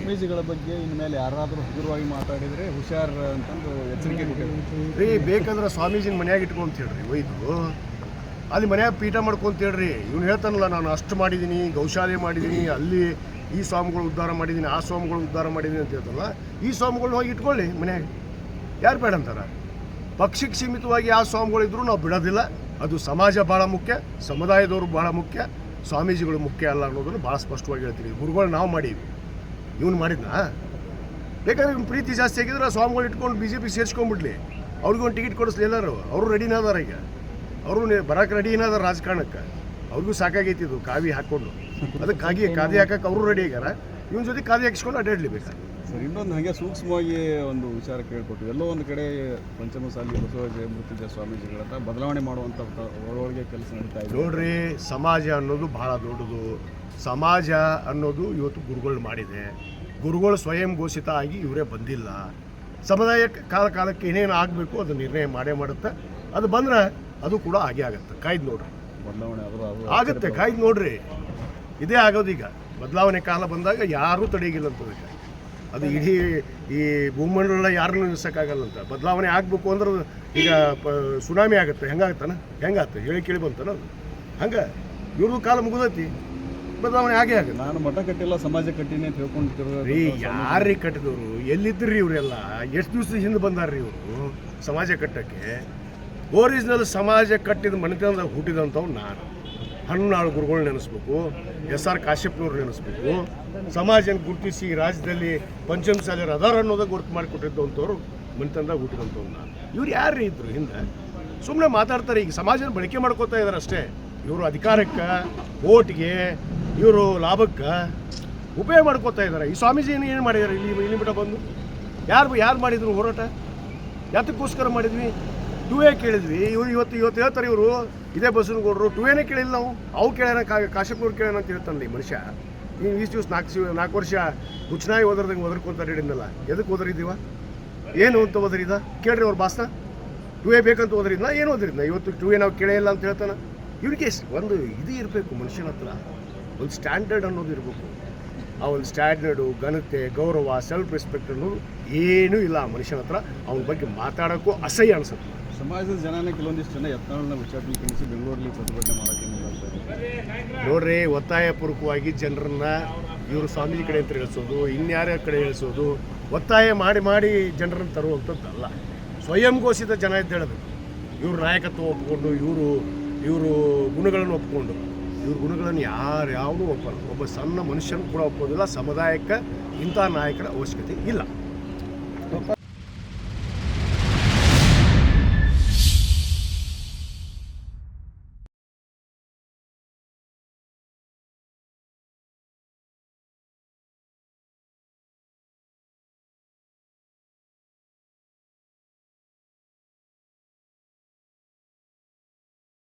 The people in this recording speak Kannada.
ಸ್ವಾಮೀಜಿಗಳ ಬಗ್ಗೆ ಇನ್ಮೇಲೆ ಯಾರಾದರೂ ಹಗುರವಾಗಿ ಮಾತಾಡಿದರೆ ಹುಷಾರ್ ಅಂತಂದು ಎಚ್ಚರಿಕೆ ಕೊಟ್ಟಿದ್ರು ರೀ. ಬೇಕಂದ್ರೆ ಸ್ವಾಮೀಜಿನ ಮನ್ಯಾಗ ಇಟ್ಕೊಂತ ಹೇಳ್ರಿ ಒಯ್ದು ಅಲ್ಲಿ ಮನ್ಯಾಗ ಪೀಠ ಮಾಡ್ಕೊಂತ ಹೇಳ್ರಿ. ಇವ್ನು ಹೇಳ್ತಾನಲ್ಲ, ನಾನು ಅಷ್ಟು ಮಾಡಿದ್ದೀನಿ, ಗೌಶಾಲೆ ಮಾಡಿದ್ದೀನಿ, ಅಲ್ಲಿ ಈ ಸ್ವಾಮಿಗಳು ಉದ್ಧಾರ ಮಾಡಿದ್ದೀನಿ, ಆ ಸ್ವಾಮಿಗಳು ಉದ್ಧಾರ ಮಾಡಿದ್ದೀನಿ ಅಂತ ಹೇಳ್ತಾರಲ್ಲ, ಈ ಸ್ವಾಮಿಗಳನ್ನ ಹೋಗಿ ಇಟ್ಕೊಳ್ಳಿ ಮನ್ಯಾಗ. ಯಾರು ಬೇಡ ಅಂತಾರೆ? ಪಕ್ಷಕ್ಕೆ ಸೀಮಿತವಾಗಿ ಯಾವ ಸ್ವಾಮಿಗಳಿದ್ರು ನಾವು ಬಿಡೋದಿಲ್ಲ. ಅದು ಸಮಾಜ ಭಾಳ ಮುಖ್ಯ, ಸಮುದಾಯದವರು ಭಾಳ ಮುಖ್ಯ, ಸ್ವಾಮೀಜಿಗಳು ಮುಖ್ಯ ಅಲ್ಲ ಅನ್ನೋದನ್ನು ಭಾಳ ಸ್ಪಷ್ಟವಾಗಿ ಹೇಳ್ತೀವಿ. ಗುರುಗಳು ನಾವು ಮಾಡೀವಿ, ಇವನು ಮಾಡಿದ್ನಾ? ಬೇಕಾದ್ರೆ ಇವ್ನು ಪ್ರೀತಿ ಜಾಸ್ತಿ ಆಗಿದ್ರೆ ಸ್ವಾಮಿಗಳು ಇಟ್ಕೊಂಡು BJP ಸೇರಿಸ್ಕೊಂಡ್ಬಿಡ್ಲಿ, ಅವ್ರಿಗೊಂದು ಟಿಕೆಟ್ ಕೊಡಿಸ್ಲಿ ಎಲ್ಲರೂ. ಅವರು ರೆಡಿನ ಅದಾರ, ಈಗ ಅವರು ಬರೋಕೆ ರೆಡಿನ ಅದಾರ ರಾಜಕಾರಣಕ್ಕೆ. ಅವ್ರಿಗೂ ಸಾಕಾಗೈತಿದ್ದು ಕಾವಿ ಹಾಕ್ಕೊಂಡು, ಅದಕ್ಕೆ ಕಾದಿ ಹಾಕಕ್ಕೆ ಅವರು ರೆಡಿ ಆಗ್ಯಾರ. ಇವನ ಜೊತೆ ಕಾದಿ ಹಾಕಿಸ್ಕೊಂಡು ಅಡ್ಡಾಡ್ಲಿ ಬೇಕಾದ್ರೆ. ಸರ್, ಇನ್ನೊಂದು ಹಾಗೆ ಸೂಕ್ಷ್ಮವಾಗಿ ಒಂದು ವಿಚಾರ ಕೇಳ್ಕೊಟ್ಟು, ಎಲ್ಲೋ ಒಂದು ಕಡೆ ಪಂಚಮಸಾಲಿ ಬಸವರಾಜ ಮೃತ್ಯುಂಜಯ ಸ್ವಾಮೀಜಿಗಳಂತ ಬದಲಾವಣೆ ಮಾಡುವಂಥ ಒಳಗೆ ಕೆಲಸ ನಡೀತಾ ಇದೆ. ನೋಡ್ರಿ, ಸಮಾಜ ಅನ್ನೋದು ಭಾಳ ದೊಡ್ಡದು. ಸಮಾಜ ಅನ್ನೋದು ಇವತ್ತು ಗುರುಗಳು ಮಾಡಿದೆ. ಗುರುಗಳು ಸ್ವಯಂ ಘೋಷಿತ ಆಗಿ ಇವರೇ ಬಂದಿಲ್ಲ. ಸಮುದಾಯಕ್ಕೆ ಕಾಲಕ್ಕೆ ಏನೇನು ಆಗಬೇಕು ಅದು ನಿರ್ಣಯ ಮಾಡೇ ಮಾಡುತ್ತೆ. ಅದು ಬಂದ್ರೆ ಅದು ಕೂಡ ಆಗೇ ಆಗುತ್ತೆ. ಕಾಯ್ದು ನೋಡ್ರಿ, ಬದಲಾವಣೆ ಆಗುತ್ತೆ. ಕಾಯ್ದು ನೋಡ್ರಿ, ಇದೇ ಆಗೋದು. ಈಗ ಬದಲಾವಣೆ ಕಾಲ ಬಂದಾಗ ಯಾರೂ ತಡೆಯಿಲ್ಲ ಅಂತದಕ್ಕೆ. ಅದು ಇಡೀ ಈ ಭೂಮಂಡಲ ಯಾರನ್ನೂ ನಿಲ್ಲಿಸೋಕ್ಕಾಗಲ್ಲಂತ. ಬದಲಾವಣೆ ಆಗಬೇಕು ಅಂದ್ರೆ ಈಗ ಸುನಾಮಿ ಆಗುತ್ತೆ. ಹೆಂಗಾಗುತ್ತೆ ಹೇಳಿ ಕೇಳಿ ಬಂತಾನ ಅದು. ಹಂಗೆ ಇವ್ರದ್ದು ಕಾಲ ಮುಗಿದೈತಿ, ಬದಲಾವಣೆ ಆಗೇ ಆಗುತ್ತೆ. ನಾನು ಮಠ ಕಟ್ಟಿಲ್ಲ, ಸಮಾಜ ಕಟ್ಟಿನಿ ಅಂತ ಹೇಳ್ಕೊಂಡಿದ್ರು ರೀ. ಯಾರೀ ಕಟ್ಟಿದವರು? ಎಲ್ಲಿದ್ರಿ ಇವರೆಲ್ಲ? ಎಷ್ಟು ದಿವಸದ ಹಿಂದೆ ಬಂದಾರ್ರಿ ಇವರು ಸಮಾಜ ಕಟ್ಟಕ್ಕೆ? ಒರಿಜಿನಲ್ ಸಮಾಜ ಕಟ್ಟಿದ ಮನೆತನದಾಗ ಹುಟ್ಟಿದಂಥವು ನಾನು. ಹಣ್ಣಾಳು ಗುರುಗಳು ನೆನೆಸ್ಬೇಕು, SR ಕಾಶ್ಯಪ್ನವ್ರು ನೆನೆಸ್ಬೇಕು. ಸಮಾಜನ ಗುರುತಿಸಿ ರಾಜ್ಯದಲ್ಲಿ ಪಂಚಮಸಾಲಿಯರು ಅದಾರ ಅನ್ನೋದಾಗ ಗುರುತು ಮಾಡಿಕೊಟ್ಟಿದ್ದಂಥವ್ರು ಮನೆತನದಾಗ ಹುಟ್ಟಿದಂಥವ್ರು ನಾನು. ಇವ್ರು ಯಾರು ಇದ್ರು ಹಿಂದೆ? ಸುಮ್ಮನೆ ಮಾತಾಡ್ತಾರೆ. ಈಗ ಸಮಾಜನ ಬಳಕೆ ಮಾಡ್ಕೋತಾ ಇದ್ದಾರೆ ಅಷ್ಟೇ. ಇವರು ಅಧಿಕಾರಕ್ಕೆ, ಓಟ್ಗೆ, ಇವರು ಲಾಭಕ್ಕೆ ಉಪಯೋಗ ಮಾಡ್ಕೋತಾ ಇದ್ದಾರೆ. ಈ ಸ್ವಾಮೀಜಿ ಏನು ಮಾಡಿದ್ದಾರೆ ಇಲ್ಲಿ ಬಿಟ್ಟ ಬಂದು? ಯಾರು ಮಾಡಿದ್ರು ಹೋರಾಟ? ಯಾತಕ್ಕೋಸ್ಕರ ಮಾಡಿದ್ವಿ? 2A ಕೇಳಿದ್ವಿ. ಇವತ್ತು ಹೇಳ್ತಾರೆ ಇವರು, ಇದೇ ಬಸವನಗೌಡರು 2Aನೇ ಕೇಳಿಲ್ಲ ನಾವು. ಅವು ಕೇಳ್ಯಾನ, ಕಾಶ್ಯಪ್ನವ್ರು ಕೇಳ್ಯಾನ ಅಂತ ಹೇಳ್ತಾನಲ್ಲ ಈ ಮನುಷ್ಯ. ನೀವು ಇಷ್ಟು ದಿವಸ 4 ವರ್ಷ ಹುಚ್ಚನಾಯಿ ಓದರ್ದಂಗೆ ಓದರ್ಕೊಂತ ಹಿಡಿದ್ನಲ್ಲ, ಎದಕ್ಕೆ ಓದರಿದ್ದೀವ? ಏನು ಅಂತ ಓದರಿದ ಕೇಳ್ರಿ ಅವ್ರ ಭಾಷಣ. 2A ಬೇಕಂತ ಓದರಿದ್ನ, ಏನು ಓದರಿದ್ನ? ಇವತ್ತು 2A ನಾವು ಕೇಳೇ ಇಲ್ಲ ಅಂತ ಹೇಳ್ತಾನೆ. ಇವ್ರಿಗೆ ಒಂದು ಇದು ಇರಬೇಕು ಮನುಷ್ಯನ ಹತ್ರ, ಒಂದು ಸ್ಟ್ಯಾಂಡರ್ಡ್ ಅನ್ನೋದು ಇರಬೇಕು. ಆ ಒಂದು ಸ್ಟ್ಯಾಂಡರ್ಡು, ಘನತೆ, ಗೌರವ, ಸೆಲ್ಫ್ ರೆಸ್ಪೆಕ್ಟ್ ಅನ್ನೋದು ಏನೂ ಇಲ್ಲ ಆ ಮನುಷ್ಯನ ಹತ್ರ. ಅವನ ಬಗ್ಗೆ ಮಾತಾಡೋಕ್ಕೂ ಅಸಹ್ಯ ಅನಿಸುತ್ತೆ. ಸಮಾಜದ ಜನನೇ ಕೆಲವೊಂದಿಷ್ಟು ಜನ ಯತ್ನಾಳನ್ನ ಉಚ್ಚಾಟನೆ ಕಳಿಸಿ ಬೆಂಗಳೂರಲ್ಲಿ ಪ್ರತಿಭಟನೆ ಮಾಡೋಕ್ಕೆ ಮುಂದಾಗ್ತಾರೆ. ನೋಡ್ರಿ, ಒತ್ತಾಯಪೂರ್ವಕವಾಗಿ ಜನರನ್ನ ಇವರು ಸ್ವಾಮೀಜಿ ಕಡೆ ಅಂತ ಹೇಳಿಸೋದು, ಇನ್ಯಾರ ಕಡೆ ಹೇಳಿಸೋದು, ಒತ್ತಾಯ ಮಾಡಿ ಜನರನ್ನು ತರುವಂಥದ್ದಲ್ಲ. ಸ್ವಯಂ ಘೋಷಿತ ಜನ ಅಂತ ಹೇಳಬೇಕು. ಇವ್ರ ನಾಯಕತ್ವ ಒಪ್ಪಿಕೊಂಡು, ಇವರು ಗುಣಗಳನ್ನು ಒಪ್ಪಿಕೊಂಡು, ಇವ್ರ ಗುಣಗಳನ್ನು ಯಾವುದೂ ಒಪ್ಪಲ್ಲ. ಒಬ್ಬ ಸಣ್ಣ ಮನುಷ್ಯನ ಕೂಡ ಒಪ್ಪೋದಿಲ್ಲ. ಸಮುದಾಯಕ್ಕೆ ಇಂಥ ನಾಯಕರ ಅವಶ್ಯಕತೆ ಇಲ್ಲ.